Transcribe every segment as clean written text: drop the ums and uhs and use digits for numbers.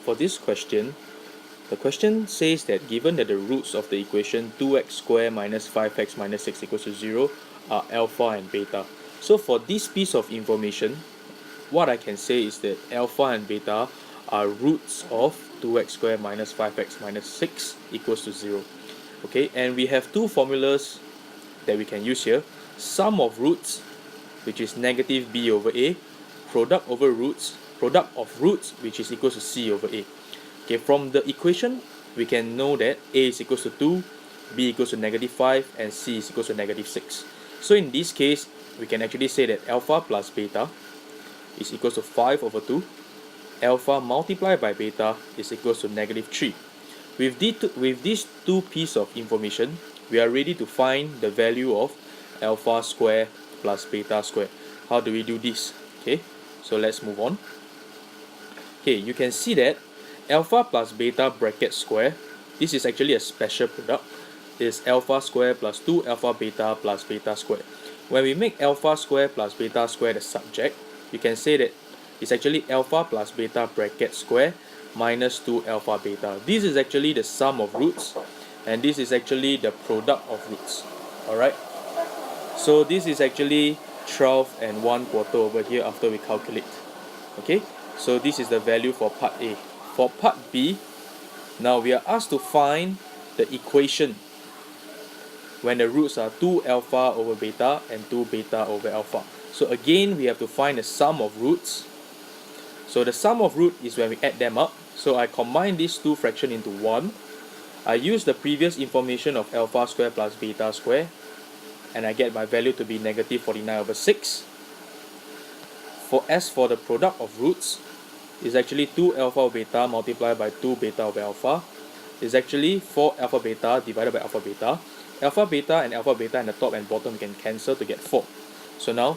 for this question, the question says that given that the roots of the equation 2x squared minus 5x minus 6 equals to 0 are alpha and beta. So for this piece of information, what I can say is that alpha and beta are roots of 2x squared minus 5x minus 6 equals to 0. Okay, and we have two formulas that we can use here. Sum of roots, which is negative b over a, product of roots, which is equals to c over a. Okay, from the equation, we can know that a is equals to 2, b equals to negative 5, and c is equals to negative 6. So in this case, we can actually say that alpha plus beta is equals to 5 over 2. Alpha multiplied by beta is equals to negative 3. With these two pieces of information, we are ready to find the value of alpha square plus beta square. How do we do this? Okay, so let's move on. Okay, you can see that alpha plus beta bracket square, this is actually a special product, is alpha square plus 2 alpha beta plus beta square. When we make alpha square plus beta square the subject, you can say that it's actually alpha plus beta bracket square minus 2 alpha beta. This is actually the sum of roots, and this is actually the product of roots. Alright, so this is actually 12 and 1/4 over here after we calculate. Okay, so this is the value for part A. For part B, now we are asked to find the equation when the roots are 2 alpha over beta and 2 beta over alpha. So again, we have to find the sum of roots. So the sum of root is when we add them up. So I combine these two fractions into one. I use the previous information of alpha square plus beta square, and I get my value to be negative 49 over 6. As for the product of roots, is actually 2 alpha over beta multiplied by 2 beta over alpha. Is actually 4 alpha beta divided by alpha beta. Alpha beta and alpha beta in the top and bottom can cancel to get 4. So now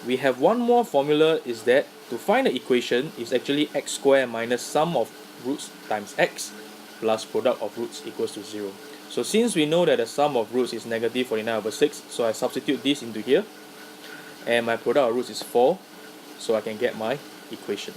we have one more formula, is that to find the equation is actually x squared minus sum of roots times x plus product of roots equals to 0. So since we know that the sum of roots is negative 49 over 6, so I substitute this into here, and my product of roots is 4, so I can get my equation.